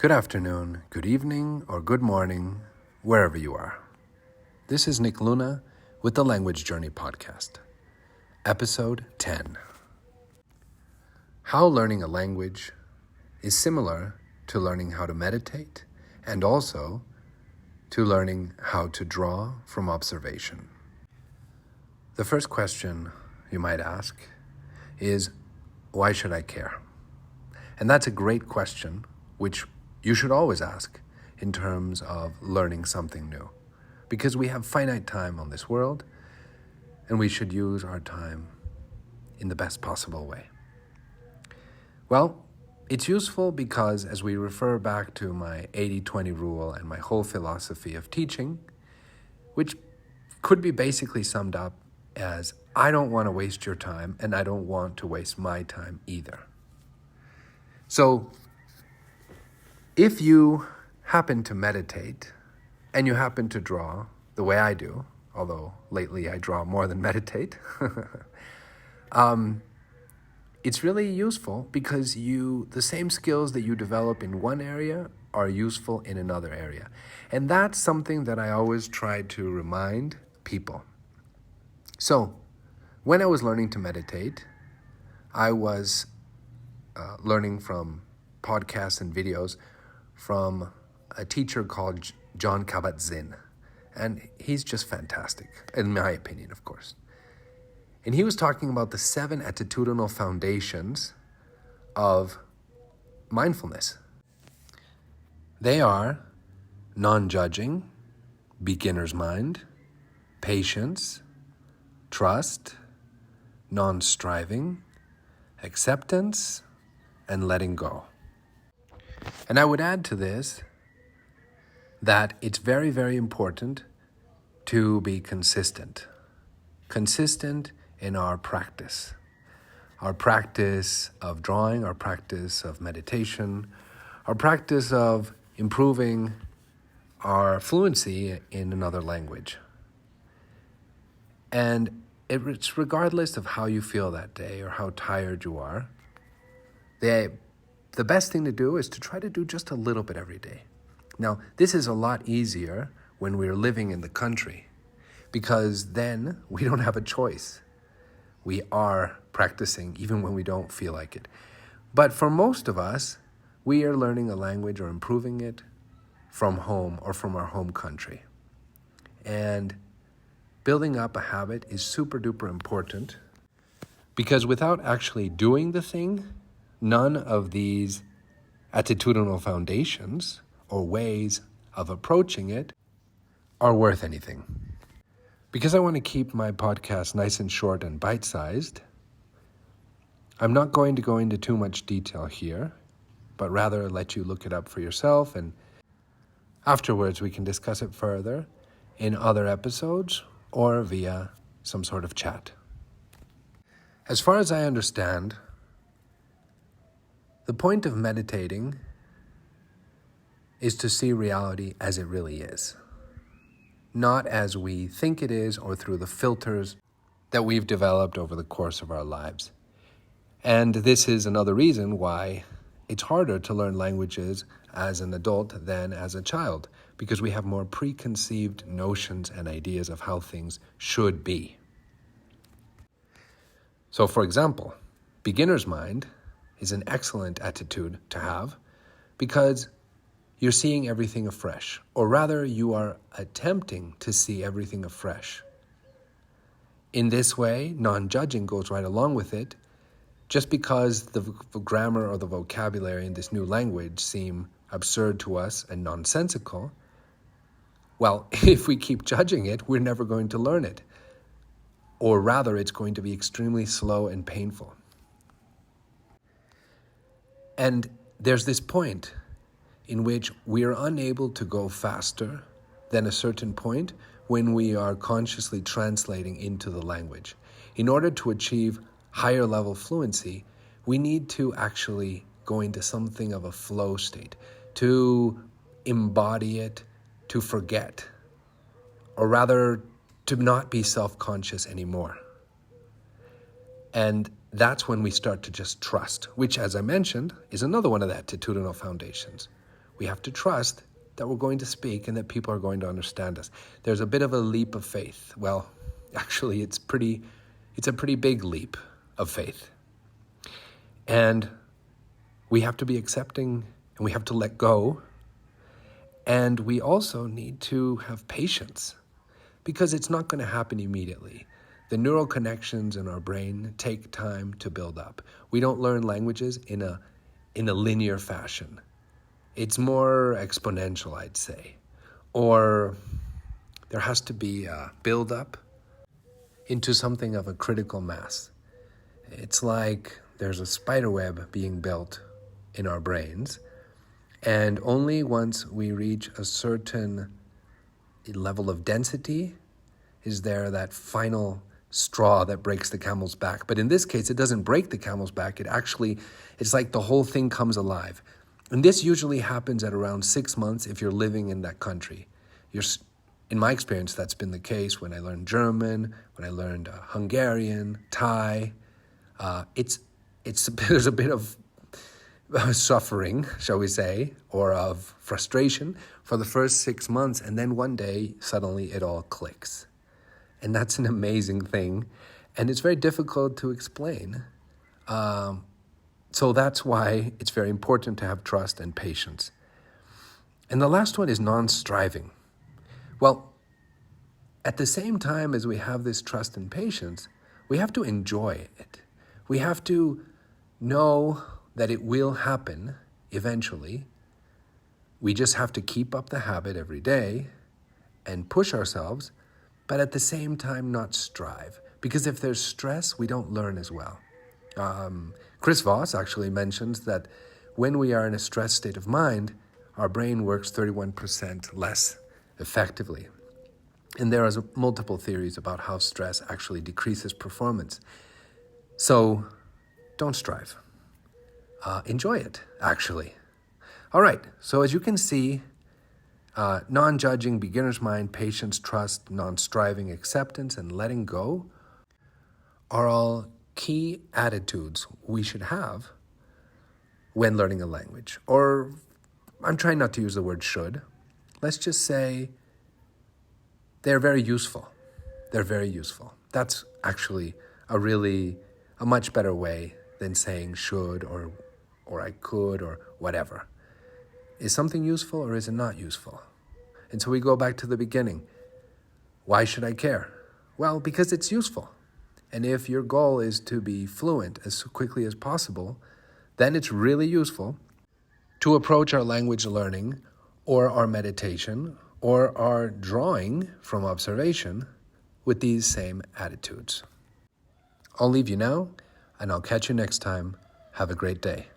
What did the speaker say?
Good afternoon, good evening, or good morning, wherever you are. This is Nick Luna with the Language Journey Podcast, Episode 10. How learning a language is similar to learning how to meditate and also to learning how to draw from observation. The first question you might ask is, why should I care? And that's a great question, which you should always ask in terms of learning something new, because we have finite time on this world and we should use our time in the best possible way. Well, it's useful because as we refer back to my 80-20 rule and my whole philosophy of teaching, which could be basically summed up as, I don't want to waste your time and I don't want to waste my time either. So, if you happen to meditate and you happen to draw the way I do, although lately I draw more than meditate, it's really useful because the same skills that you develop in one area are useful in another area. And that's something that I always try to remind people. So, when I was learning to meditate, I was learning from podcasts and videos from a teacher called Jon Kabat-Zinn. And he's just fantastic, in my opinion, of course. And he was talking about the 7 attitudinal foundations of mindfulness. They are non-judging, beginner's mind, patience, trust, non-striving, acceptance, and letting go. And I would add to this that it's very, very important to be consistent. Consistent in our practice. Our practice of drawing, our practice of meditation, our practice of improving our fluency in another language. And it's regardless of how you feel that day or how tired you are, the best thing to do is to try to do just a little bit every day. Now, this is a lot easier when we're living in the country because then we don't have a choice. We are practicing even when we don't feel like it. But for most of us, we are learning a language or improving it from home or from our home country. And building up a habit is super duper important because without actually doing the thing, none of these attitudinal foundations or ways of approaching it are worth anything. Because I want to keep my podcast nice and short and bite-sized, I'm not going to go into too much detail here, but rather let you look it up for yourself, and afterwards we can discuss it further in other episodes or via some sort of chat. As far as I understand, the point of meditating is to see reality as it really is, not as we think it is or through the filters that we've developed over the course of our lives. And this is another reason why it's harder to learn languages as an adult than as a child, because we have more preconceived notions and ideas of how things should be. So, for example, beginner's mind is an excellent attitude to have because you're seeing everything afresh, or rather you are attempting to see everything afresh. In this way, non-judging goes right along with it. Just because the grammar or the vocabulary in this new language seem absurd to us and nonsensical, well, if we keep judging it, we're never going to learn it. Or rather, it's going to be extremely slow and painful. And there's this point in which we are unable to go faster than a certain point when we are consciously translating into the language. In order to achieve higher level fluency, we need to actually go into something of a flow state, to embody it, to forget, or rather to not be self-conscious anymore. And that's when we start to just trust, which, as I mentioned, is another one of the attitudinal foundations. We have to trust that we're going to speak and that people are going to understand us. There's a bit of a leap of faith. Well, actually, it's a pretty big leap of faith. And we have to be accepting and we have to let go. And we also need to have patience because it's not going to happen immediately. The neural connections in our brain take time to build up. We don't learn languages in a linear fashion. It's more exponential, I'd say. Or there has to be a build-up into something of a critical mass. It's like there's a spider web being built in our brains, and only once we reach a certain level of density is there that final straw that breaks the camel's back. But in this case, it doesn't break the camel's back. It's like the whole thing comes alive. And this usually happens at around 6 months if you're living in that country. In my experience, that's been the case when I learned German, when I learned Hungarian, Thai. There's a bit of suffering, shall we say, or of frustration for the first 6 months, and then one day, suddenly it all clicks. And that's an amazing thing, and it's very difficult to explain. So that's why it's very important to have trust and patience. And the last one is non-striving. Well, at the same time as we have this trust and patience, we have to enjoy it. We have to know that it will happen eventually. We just have to keep up the habit every day and push ourselves, but at the same time not strive. Because if there's stress, we don't learn as well. Chris Voss actually mentions that when we are in a stressed state of mind, our brain works 31% less effectively. And there are multiple theories about how stress actually decreases performance. So don't strive. Enjoy it, actually. All right, so as you can see, non-judging, beginner's mind, patience, trust, non-striving, acceptance, and letting go are all key attitudes we should have when learning a language. Or I'm trying not to use the word should. Let's just say they're very useful. They're very useful. That's actually a much better way than saying should or I could or whatever. Is something useful or is it not useful? And so we go back to the beginning. Why should I care? Well, because it's useful. And if your goal is to be fluent as quickly as possible, then it's really useful to approach our language learning or our meditation or our drawing from observation with these same attitudes. I'll leave you now, and I'll catch you next time. Have a great day.